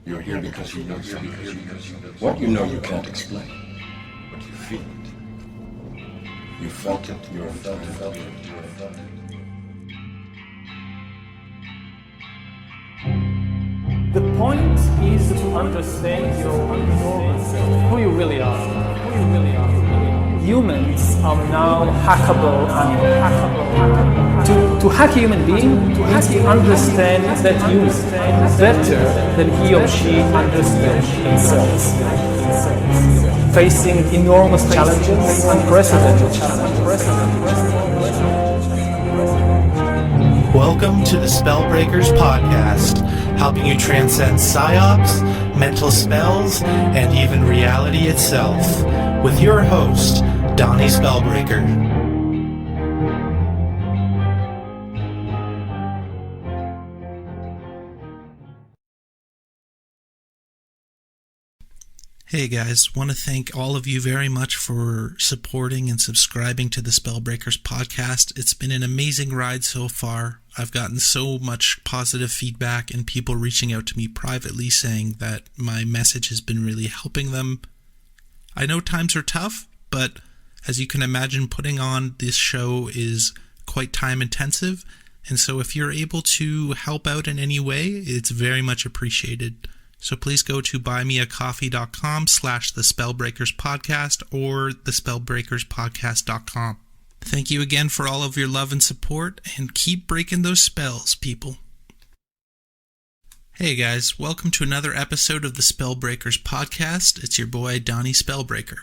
You're here because you know something. What you know you can't explain, but you feel it. You felt it. You felt it. The point is to understand who you really are. Humans are now hackable animals. To hack a human being, he has to understand that human better than he or she understands themselves. Facing enormous challenges, unprecedented challenges. Welcome to the Spellbreakers Podcast, helping you transcend psyops, mental spells, and even reality itself, with your host, Donny Spellbreaker. Hey guys, want to thank all of you very much for supporting and subscribing to the Spellbreakers podcast. It's been an amazing ride so far. I've gotten so much positive feedback and people reaching out to me privately saying that my message has been really helping them. I know times are tough, but as you can imagine, putting on this show is quite time intensive. And so if you're able to help out in any way, it's very much appreciated. So please go to buymeacoffee.com/thespellbreakerspodcast or thespellbreakerspodcast.com. Thank you again for all of your love and support, and keep breaking those spells, people. Hey guys, welcome to another episode of the Spellbreakers Podcast. It's your boy, Donny Spellbreaker.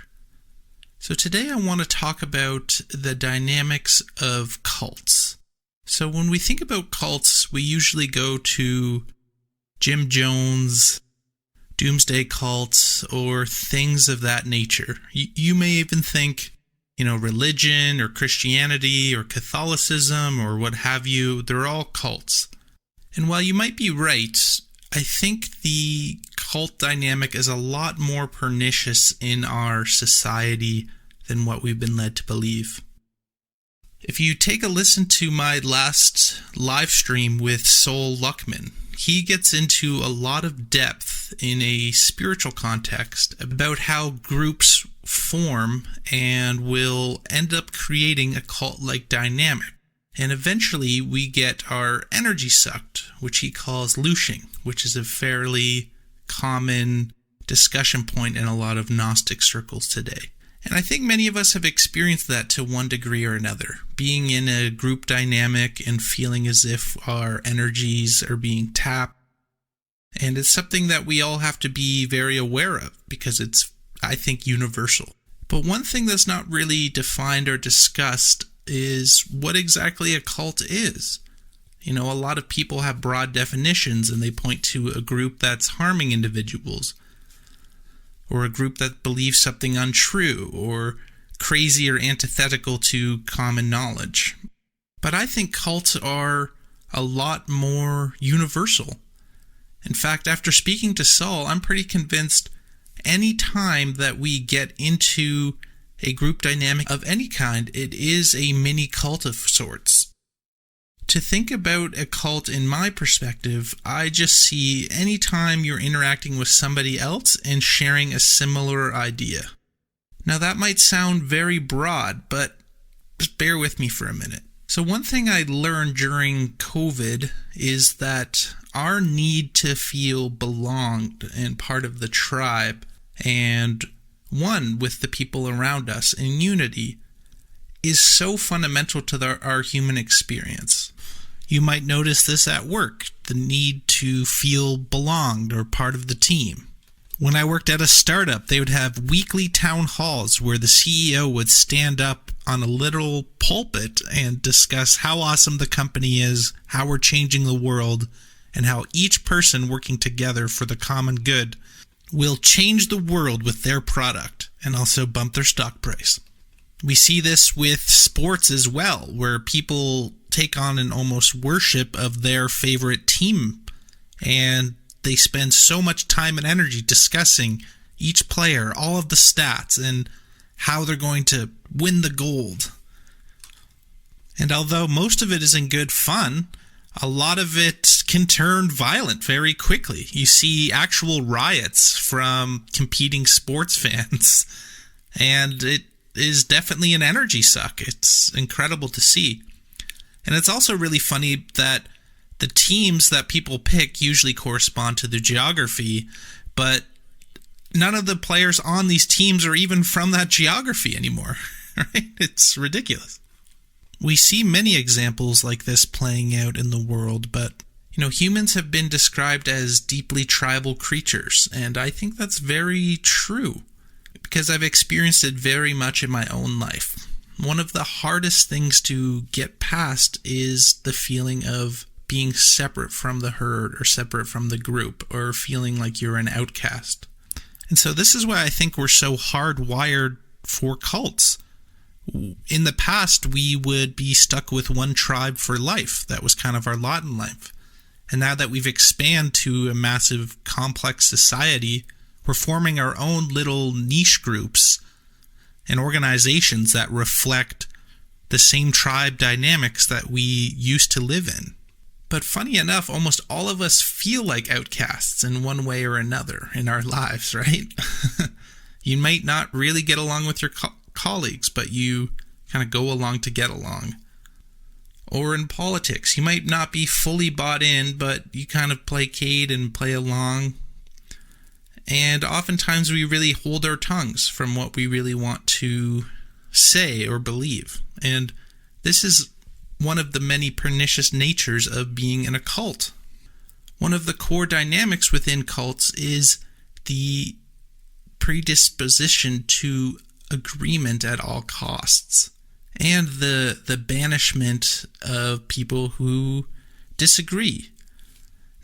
So today I want to talk about the dynamics of cults. So when we think about cults, we usually go to Jim Jones, doomsday cults, or things of that nature. You may even think, religion or Christianity or Catholicism or what have you, they're all cults. And while you might be right, I think the cult dynamic is a lot more pernicious in our society than what we've been led to believe. If you take a listen to my last live stream with Sol Luckman, he gets into a lot of depth in a spiritual context about how groups form and will end up creating a cult-like dynamic. And eventually we get our energy sucked, which he calls looshing, which is a fairly common discussion point in a lot of Gnostic circles today. And I think many of us have experienced that to one degree or another, being in a group dynamic and feeling as if our energies are being tapped. And it's something that we all have to be very aware of because it's, I think, universal. But one thing that's not really defined or discussed is what exactly a cult is. A lot of people have broad definitions and they point to a group that's harming individuals, or a group that believes something untrue, or crazy or antithetical to common knowledge. But I think cults are a lot more universal. In fact, after speaking to Saul, I'm pretty convinced any time that we get into a group dynamic of any kind, it is a mini cult of sorts. To think about a cult in my perspective, I just see any time you're interacting with somebody else and sharing a similar idea. Now that might sound very broad, but just bear with me for a minute. So one thing I learned during COVID is that our need to feel belonged and part of the tribe and one with the people around us in unity is so fundamental to our human experience. You might notice this at work, the need to feel belonged or part of the team. When I worked at a startup, they would have weekly town halls where the CEO would stand up on a literal pulpit and discuss how awesome the company is, how we're changing the world, and how each person working together for the common good will change the world with their product and also bump their stock price. We see this with sports as well, where people take on an almost worship of their favorite team, and they spend so much time and energy discussing each player, all of the stats, and how they're going to win the gold. And although most of it is in good fun, a lot of it can turn violent very quickly. You see actual riots from competing sports fans, and it is definitely an energy suck. It's incredible to see. And it's also really funny that the teams that people pick usually correspond to their geography, but none of the players on these teams are even from that geography anymore, right? It's ridiculous. We see many examples like this playing out in the world, but humans have been described as deeply tribal creatures, and I think that's very true because I've experienced it very much in my own life. One of the hardest things to get past is the feeling of being separate from the herd or separate from the group or feeling like you're an outcast. And so this is why I think we're so hardwired for cults. In the past, we would be stuck with one tribe for life. That was kind of our lot in life. And now that we've expanded to a massive, complex society, we're forming our own little niche groups and organizations that reflect the same tribe dynamics that we used to live in. But funny enough, almost all of us feel like outcasts in one way or another in our lives, right? You might not really get along with your colleagues, but you kind of go along to get along. Or in politics, you might not be fully bought in, but you kind of placate and play along. And oftentimes we really hold our tongues from what we really want to say or believe. And this is one of the many pernicious natures of being in a cult. One of the core dynamics within cults is the predisposition to agreement at all costs, and the banishment of people who disagree.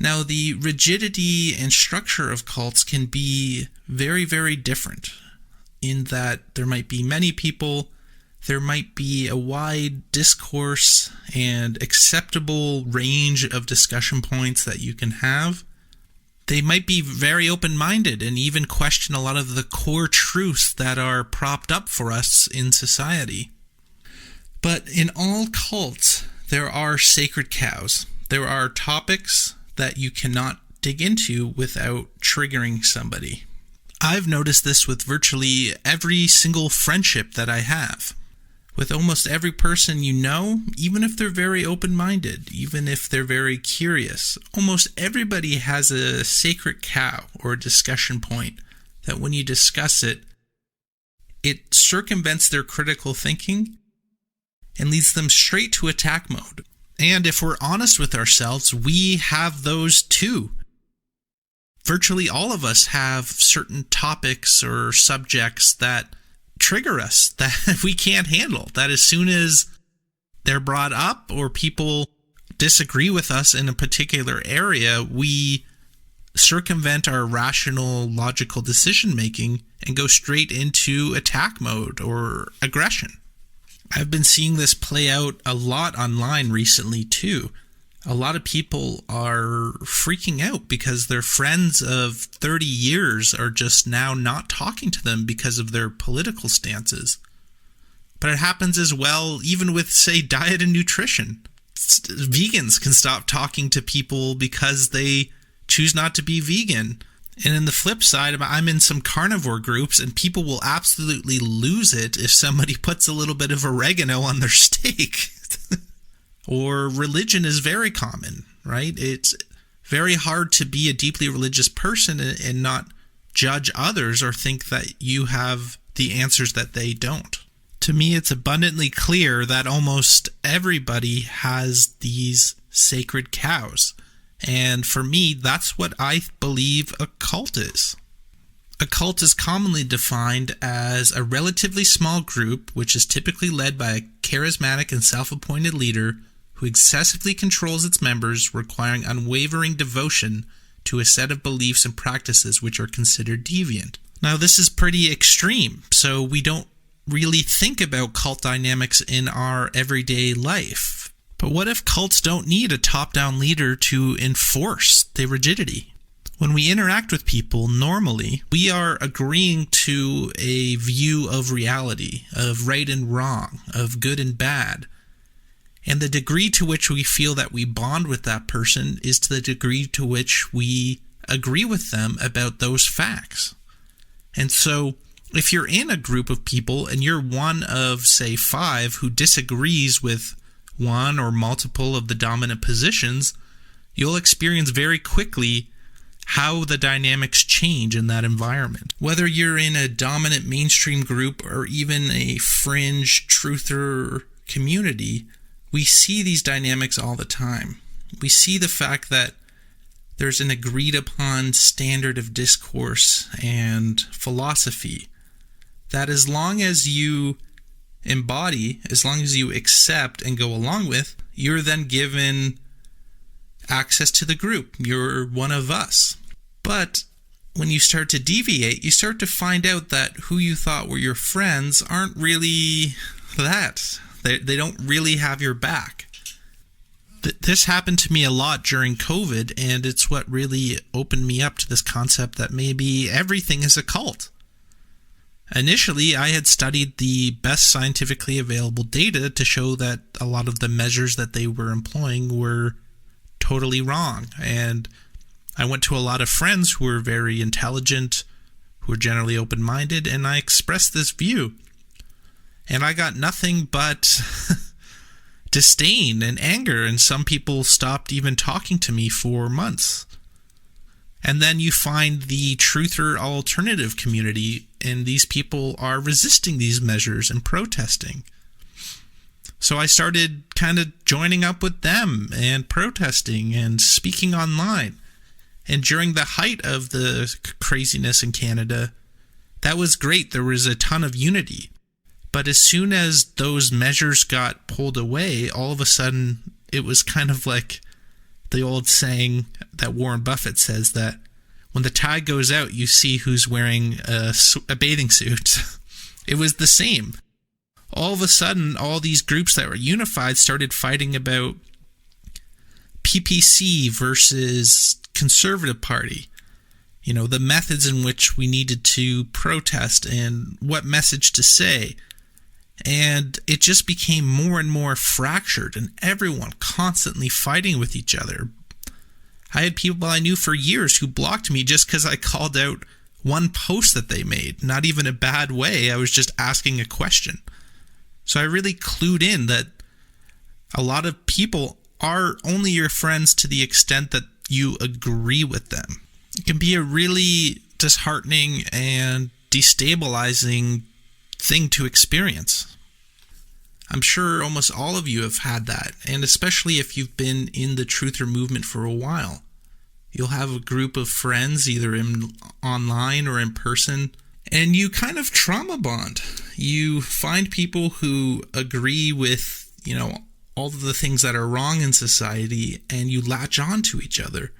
Now, the rigidity and structure of cults can be very, very different in that there might be many people, there might be a wide discourse and acceptable range of discussion points that you can have. They might be very open-minded and even question a lot of the core truths that are propped up for us in society. But in all cults, there are sacred cows. There are topics that you cannot dig into without triggering somebody. I've noticed this with virtually every single friendship that I have. With almost every person you know, even if they're very open-minded, even if they're very curious, almost everybody has a sacred cow or a discussion point that when you discuss it, it circumvents their critical thinking and leads them straight to attack mode. And if we're honest with ourselves, we have those too. Virtually all of us have certain topics or subjects that trigger us, that we can't handle, that as soon as they're brought up or people disagree with us in a particular area, we circumvent our rational, logical decision making and go straight into attack mode or aggression. I've been seeing this play out a lot online recently too. A lot of people are freaking out because their friends of 30 years are just now not talking to them because of their political stances. But it happens as well even with, say, diet and nutrition. Vegans can stop talking to people because they choose not to be vegan. And in the flip side, I'm in some carnivore groups and people will absolutely lose it if somebody puts a little bit of oregano on their steak. Or religion is very common, right? It's very hard to be a deeply religious person and not judge others or think that you have the answers that they don't. To me, it's abundantly clear that almost everybody has these sacred cows. And for me, that's what I believe a cult is. A cult is commonly defined as a relatively small group, which is typically led by a charismatic and self-appointed leader who excessively controls its members, requiring unwavering devotion to a set of beliefs and practices which are considered deviant. Now, this is pretty extreme, so we don't really think about cult dynamics in our everyday life. But what if cults don't need a top-down leader to enforce the rigidity? When we interact with people normally, we are agreeing to a view of reality, of right and wrong, of good and bad. And the degree to which we feel that we bond with that person is to the degree to which we agree with them about those facts. And so if you're in a group of people and you're one of, say, 5 who disagrees with one or multiple of the dominant positions, you'll experience very quickly how the dynamics change in that environment. Whether you're in a dominant mainstream group or even a fringe truther community, we see these dynamics all the time. We see the fact that there's an agreed upon standard of discourse and philosophy that as long as you embody, as long as you accept and go along with, you're then given access to the group. You're one of us. But when you start to deviate, you start to find out that who you thought were your friends aren't really that. They don't really have your back. This happened to me a lot during COVID, and it's what really opened me up to this concept that maybe everything is a cult. Initially, I had studied the best scientifically available data to show that a lot of the measures that they were employing were totally wrong. And I went to a lot of friends who were very intelligent, who were generally open-minded, and I expressed this view. And I got nothing but disdain and anger, and some people stopped even talking to me for months. And then you find the truther alternative community, and these people are resisting these measures and protesting. So I started kind of joining up with them and protesting and speaking online. And during the height of the craziness in Canada, that was great. There was a ton of unity. But as soon as those measures got pulled away, all of a sudden it was kind of like the old saying that Warren Buffett says, that when the tide goes out, you see who's wearing a bathing suit. It was the same. All of a sudden, all these groups that were unified started fighting about PPC versus Conservative Party. You know, the methods in which we needed to protest and what message to say. And it just became more and more fractured, and everyone constantly fighting with each other. I had people I knew for years who blocked me just because I called out one post that they made. Not even a bad way. I was just asking a question. So I really clued in that a lot of people are only your friends to the extent that you agree with them. It can be a really disheartening and destabilizing thing to experience. I'm sure almost all of you have had that, and especially if you've been in the truther movement for a while. You'll have a group of friends, either online or in person, and you kind of trauma bond. You find people who agree with, all of the things that are wrong in society, and you latch on to each other.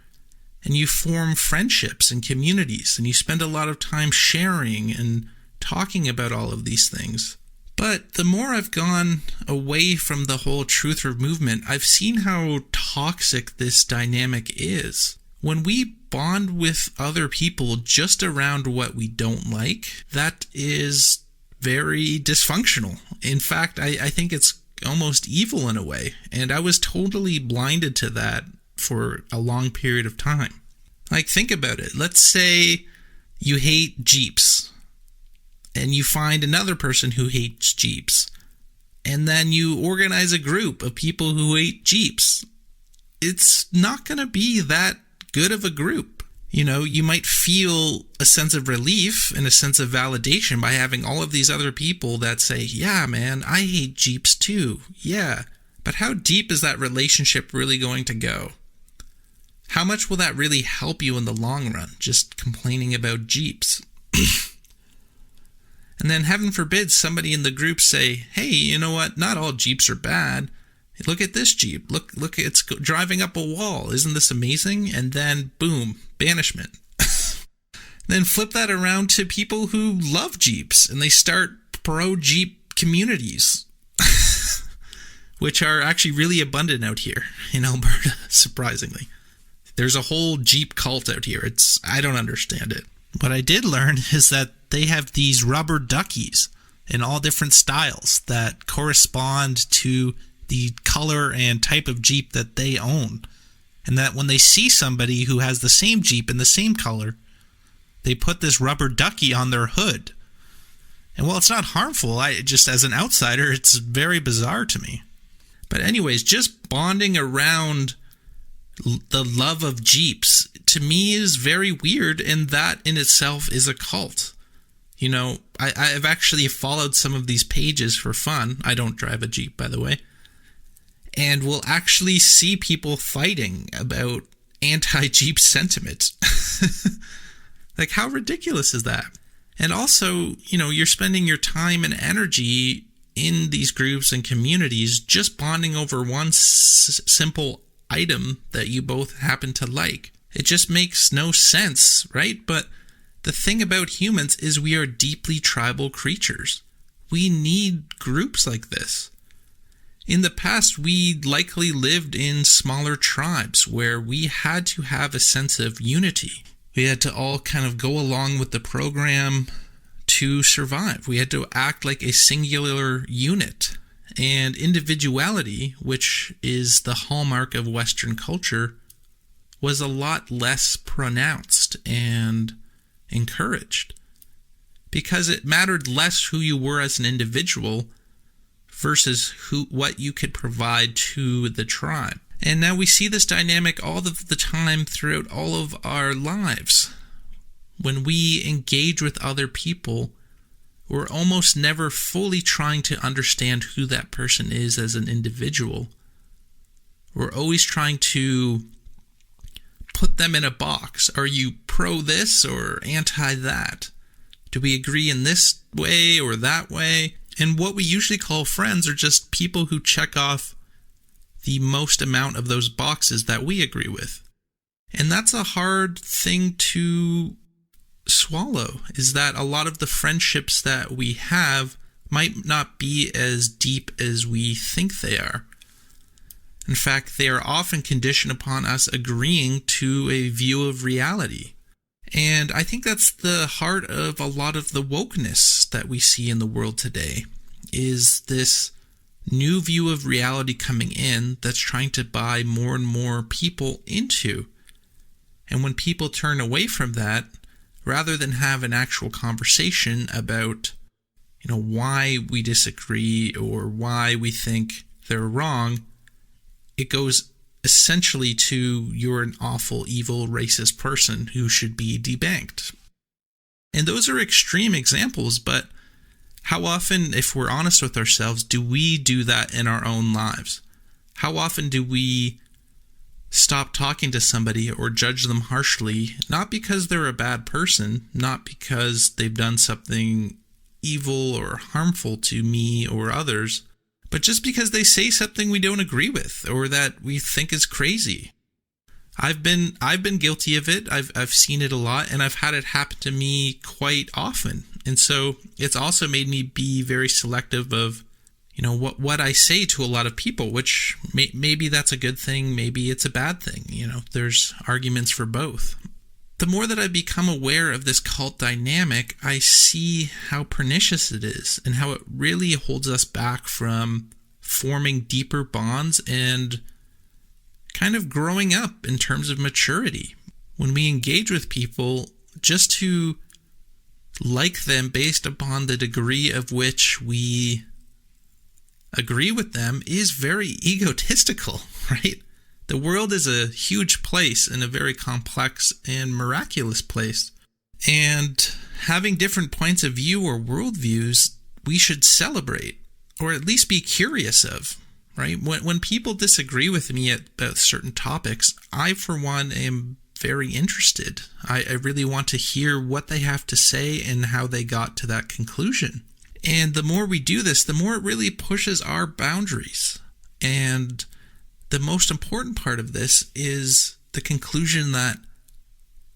And you form friendships and communities, and you spend a lot of time sharing and talking about all of these things. But the more I've gone away from the whole truther movement, I've seen how toxic this dynamic is. When we bond with other people just around what we don't like, that is very dysfunctional. In fact, I think it's almost evil in a way. And I was totally blinded to that for a long period of time. Like, think about it. Let's say you hate Jeeps, and you find another person who hates Jeeps, and then you organize a group of people who hate Jeeps. It's not going to be that good of a group. You might feel a sense of relief and a sense of validation by having all of these other people that say, yeah, man, I hate Jeeps too. Yeah. But how deep is that relationship really going to go? How much will that really help you in the long run, just complaining about Jeeps? And then, heaven forbid, somebody in the group say, hey, you know what? Not all Jeeps are bad. Look at this Jeep. Look, it's driving up a wall. Isn't this amazing? And then, boom, banishment. Then flip that around to people who love Jeeps, and they start pro-Jeep communities, which are actually really abundant out here in Alberta, surprisingly. There's a whole Jeep cult out here. I don't understand it. What I did learn is that they have these rubber duckies in all different styles that correspond to the color and type of Jeep that they own. And that when they see somebody who has the same Jeep in the same color, they put this rubber ducky on their hood. And while it's not harmful, just as an outsider, it's very bizarre to me. But anyways, just bonding around the love of Jeeps, to me, is very weird, and that in itself is a cult. You know, I've actually followed some of these pages for fun. I don't drive a Jeep, by the way. And we'll actually see people fighting about anti-Jeep sentiment. Like, how ridiculous is that? And also, you know, you're spending your time and energy in these groups and communities just bonding over one simple item that you both happen to like. It just makes no sense, right? But the thing about humans is we are deeply tribal creatures. We need groups like this. In the past, we likely lived in smaller tribes where we had to have a sense of unity. We had to all kind of go along with the program to survive. We had to act like a singular unit. And individuality, which is the hallmark of Western culture, was a lot less pronounced and encouraged. Because it mattered less who you were as an individual versus what you could provide to the tribe. And now we see this dynamic all of the time throughout all of our lives. When we engage with other people, we're almost never fully trying to understand who that person is as an individual. We're always trying to put them in a box. Are you pro this or anti that? Do we agree in this way or that way? And what we usually call friends are just people who check off the most amount of those boxes that we agree with. And that's a hard thing to swallow, is that a lot of the friendships that we have might not be as deep as we think they are. In fact, they are often conditioned upon us agreeing to a view of reality. And I think that's the heart of a lot of the wokeness that we see in the world today, is this new view of reality coming in that's trying to buy more and more people into. And when people turn away from that, rather than have an actual conversation about, you know, why we disagree or why we think they're wrong, it goes essentially to, you're an awful, evil, racist person who should be debanked. And those are extreme examples, but how often, if we're honest with ourselves, do we do that in our own lives? How often do we stop talking to somebody or judge them harshly, not because they're a bad person, not because they've done something evil or harmful to me or others, but just because they say something we don't agree with or that we think is crazy? I've been guilty of it. I've seen it a lot, and I've had it happen to me quite often. And so it's also made me be very selective of, you know, what I say to a lot of people, which maybe that's a good thing, maybe it's a bad thing. You know, there's arguments for both. The more that I become aware of this cult dynamic, I see how pernicious it is and how it really holds us back from forming deeper bonds and kind of growing up in terms of maturity. When we engage with people, just to like them based upon the degree of which we agree with them is very egotistical, right? The world is a huge place and a very complex and miraculous place. And having different points of view or worldviews, we should celebrate, or at least be curious of, right? When people disagree with me about certain topics, I, for one, am very interested. I really want to hear what they have to say and how they got to that conclusion. And the more we do this, the more it really pushes our boundaries. And the most important part of this is the conclusion that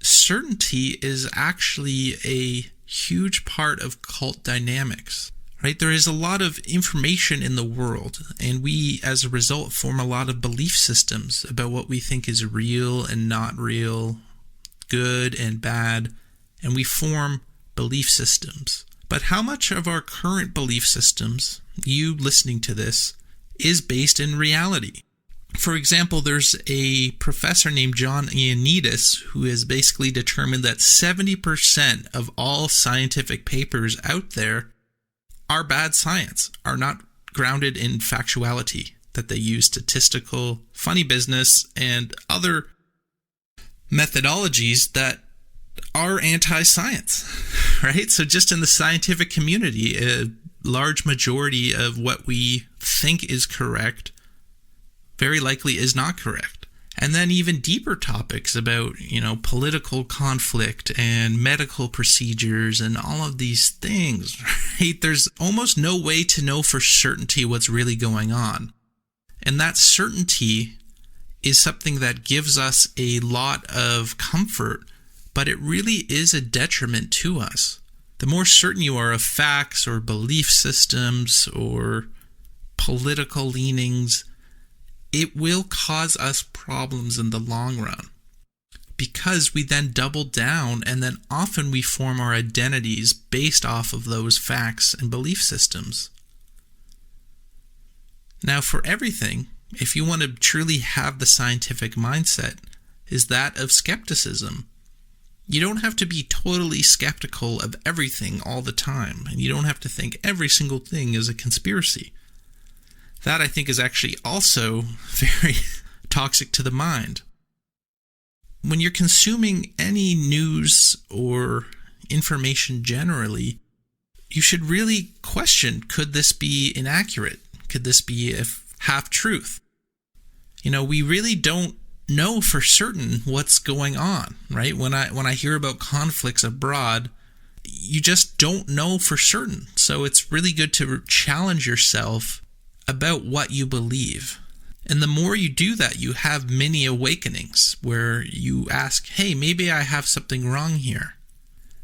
certainty is actually a huge part of cult dynamics, right? There is a lot of information in the world, and we, as a result, form a lot of belief systems about what we think is real and not real, good and bad, and we form belief systems. But how much of our current belief systems, you listening to this, is based in reality. For example, there's a professor named John Ioannidis who has basically determined that 70% of all scientific papers out there are bad science, are not grounded in factuality, that they use statistical, funny business, and other methodologies that are anti-science, right? So just in the scientific community, a large majority of what we think is correct very likely is not correct. And then even deeper topics about, political conflict and medical procedures and all of these things, right? There's almost no way to know for certainty what's really going on. And that certainty is something that gives us a lot of comfort, but it really is a detriment to us. The more certain you are of facts or belief systems or political leanings, it will cause us problems in the long run, because we then double down and then often we form our identities based off of those facts and belief systems. Now, for everything, if you want to truly have the scientific mindset, is that of skepticism. You don't have to be totally skeptical of everything all the time, and you don't have to think every single thing is a conspiracy. That, I think, is actually also very toxic to the mind. When you're consuming any news or information generally, you should really question, could this be inaccurate? Could this be a half-truth? We really don't know for certain what's going on, right? When I hear about conflicts abroad, you just don't know for certain. So it's really good to challenge yourself about what you believe. And the more you do that, you have many awakenings where you ask, hey, maybe I have something wrong here.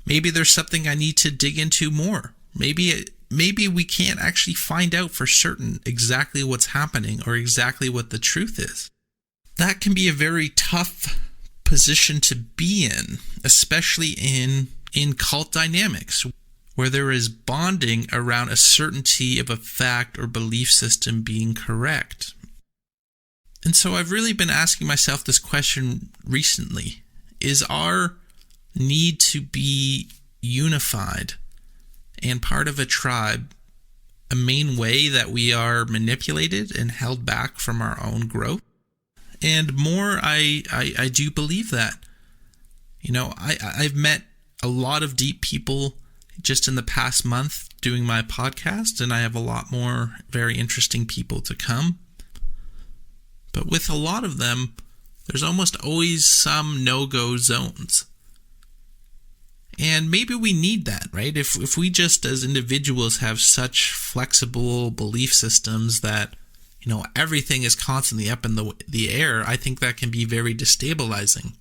Maybe there's something I need to dig into more. Maybe we can't actually find out for certain exactly what's happening or exactly what the truth is. That can be a very tough position to be in, especially in cult dynamics, where there is bonding around a certainty of a fact or belief system being correct. And so I've really been asking myself this question recently. Is our need to be unified and part of a tribe a main way that we are manipulated and held back from our own growth? And more, I do believe that. I've met a lot of deep people just in the past month doing my podcast, and I have a lot more very interesting people to come. But with a lot of them, there's almost always some no-go zones. And maybe we need that, right? If we just as individuals have such flexible belief systems that, everything is constantly up in the air, I think that can be very destabilizing.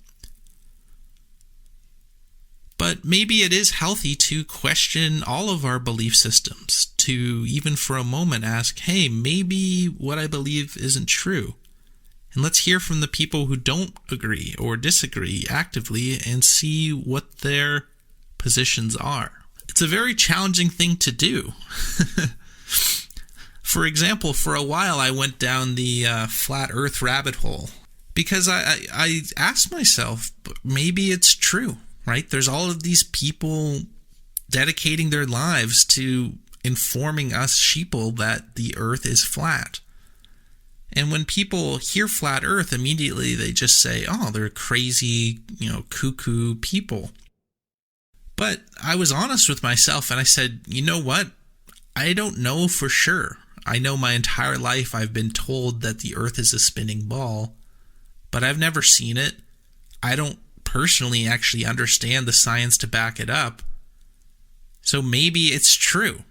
But maybe it is healthy to question all of our belief systems, to even for a moment ask, hey, maybe what I believe isn't true. And let's hear from the people who don't agree or disagree actively and see what their positions are. It's a very challenging thing to do. For example, for a while I went down the flat earth rabbit hole because I asked myself, maybe it's true. Right? There's all of these people dedicating their lives to informing us sheeple that the earth is flat. And when people hear flat earth, immediately they just say, oh, they're crazy, cuckoo people. But I was honest with myself and I said, you know what? I don't know for sure. I know my entire life I've been told that the earth is a spinning ball, but I've never seen it. I don't personally actually understand the science to back it up. So maybe it's true.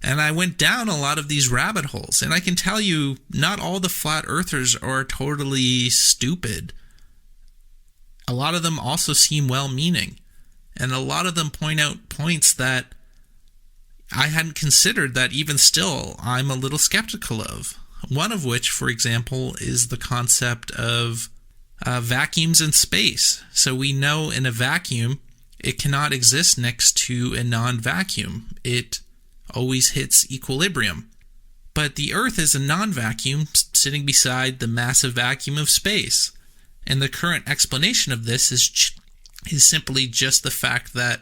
And I went down a lot of these rabbit holes. And I can tell you, not all the flat earthers are totally stupid. A lot of them also seem well-meaning. And a lot of them point out points that I hadn't considered that even still I'm a little skeptical of. One of which, for example, is the concept of vacuums in space. So we know in a vacuum, it cannot exist next to a non-vacuum. It always hits equilibrium. But the Earth is a non-vacuum sitting beside the massive vacuum of space. And the current explanation of this is simply just the fact that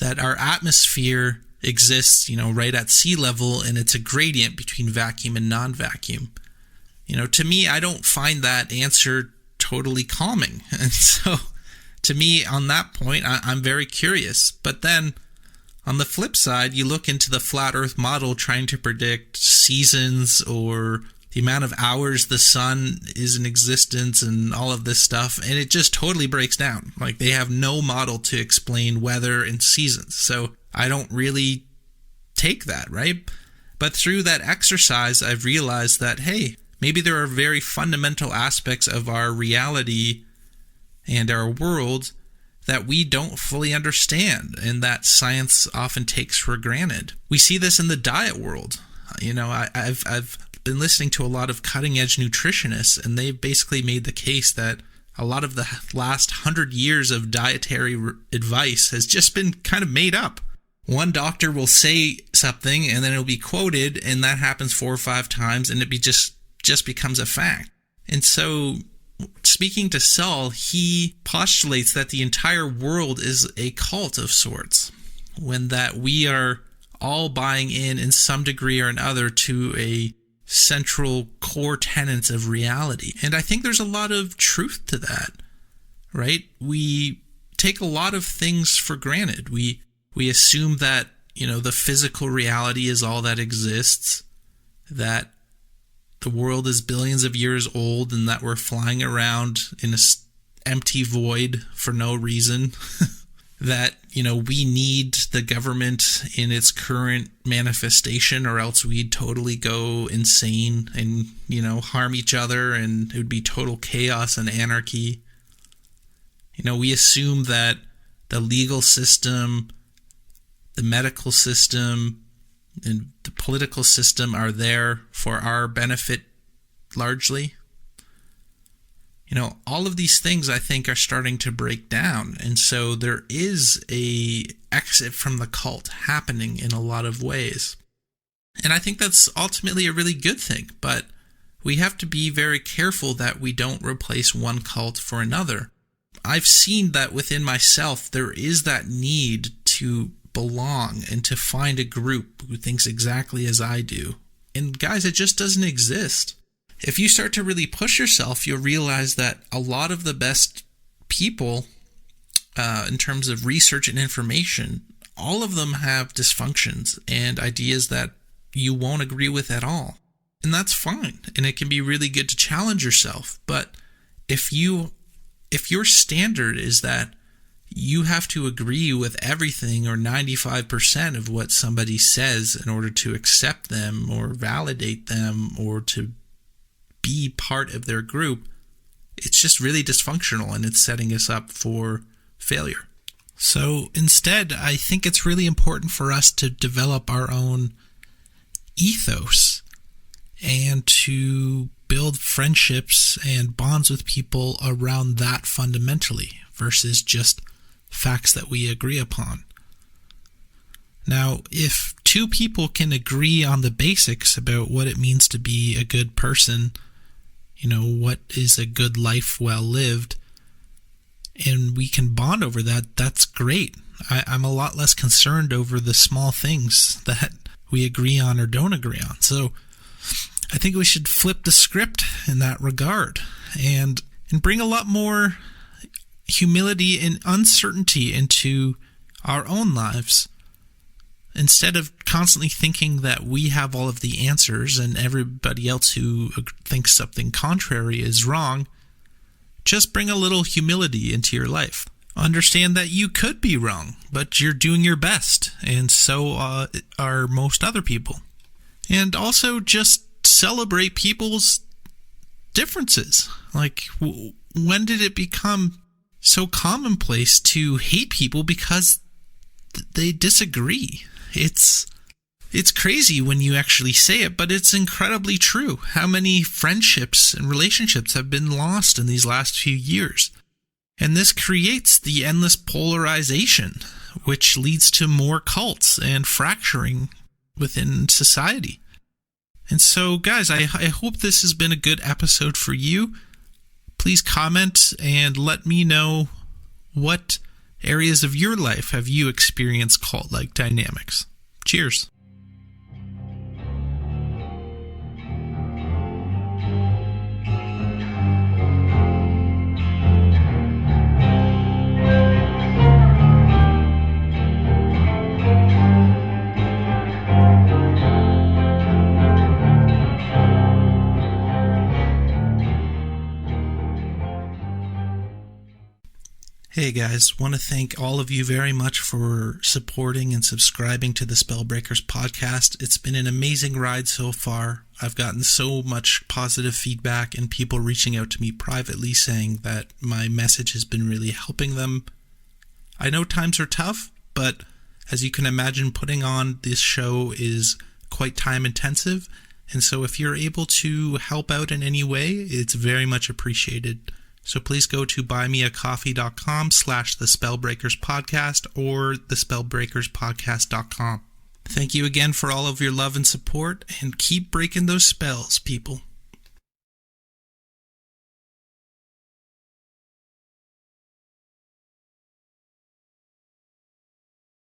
our atmosphere exists, right at sea level, and it's a gradient between vacuum and non-vacuum. To me, I don't find that answer totally calming. And so, to me, on that point, I'm very curious. But then, on the flip side, you look into the flat Earth model trying to predict seasons or the amount of hours the sun is in existence and all of this stuff, and it just totally breaks down. Like, they have no model to explain weather and seasons. So I don't really take that, right? But through that exercise, I've realized that, hey, maybe there are very fundamental aspects of our reality and our world that we don't fully understand and that science often takes for granted. We see this in the diet world. I've been listening to a lot of cutting-edge nutritionists, and they've basically made the case that a lot of the last 100 years of dietary advice has just been kind of made up. One doctor will say something, and then it'll be quoted, and that happens 4 or 5 times, and it just becomes a fact. And so, speaking to Saul, he postulates that the entire world is a cult of sorts, when that we are all buying in some degree or another to a central core tenets of reality. And I think there's a lot of truth to that, right? We take a lot of things for granted. We assume that, the physical reality is all that exists, that the world is billions of years old, and that we're flying around in an empty void for no reason. That, we need the government in its current manifestation, or else we'd totally go insane and, harm each other, and it would be total chaos and anarchy. We assume that the legal system, the medical system, and the political system are there for our benefit largely. All of these things I think are starting to break down. And so there is a exit from the cult happening in a lot of ways. And I think that's ultimately a really good thing. But we have to be very careful that we don't replace one cult for another. I've seen that within myself, there is that need to belong and to find a group who thinks exactly as I do. And guys, it just doesn't exist. If you start to really push yourself, you'll realize that a lot of the best people, in terms of research and information, all of them have dysfunctions and ideas that you won't agree with at all. And that's fine. And it can be really good to challenge yourself. But if your standard is that you have to agree with everything or 95% of what somebody says in order to accept them or validate them or to be part of their group, it's just really dysfunctional, and it's setting us up for failure. So instead, I think it's really important for us to develop our own ethos and to build friendships and bonds with people around that fundamentally versus just facts that we agree upon. Now, if 2 people can agree on the basics about what it means to be a good person, what is a good life well lived, and we can bond over that, that's great. I'm a lot less concerned over the small things that we agree on or don't agree on. So I think we should flip the script in that regard and bring a lot more humility and uncertainty into our own lives. Instead of constantly thinking that we have all of the answers and everybody else who thinks something contrary is wrong, just bring a little humility into your life. Understand that you could be wrong, but you're doing your best, and so are most other people. And also just celebrate people's differences. Like, when did it become so commonplace to hate people because they disagree? It's crazy when you actually say it, but it's incredibly true. How many friendships and relationships have been lost in these last few years? And this creates the endless polarization, which leads to more cults and fracturing within society. And so, guys, I hope this has been a good episode for you. Please comment and let me know what areas of your life have you experienced cult-like dynamics. Cheers. Hey guys, want to thank all of you very much for supporting and subscribing to the Spellbreakers podcast. It's been an amazing ride so far. I've gotten so much positive feedback and people reaching out to me privately saying that my message has been really helping them. I know times are tough, but as you can imagine, putting on this show is quite time intensive. And so if you're able to help out in any way, it's very much appreciated. So please go to buymeacoffee.com/thespellbreakerspodcast or thespellbreakerspodcast.com. Thank you again for all of your love and support, and keep breaking those spells, people.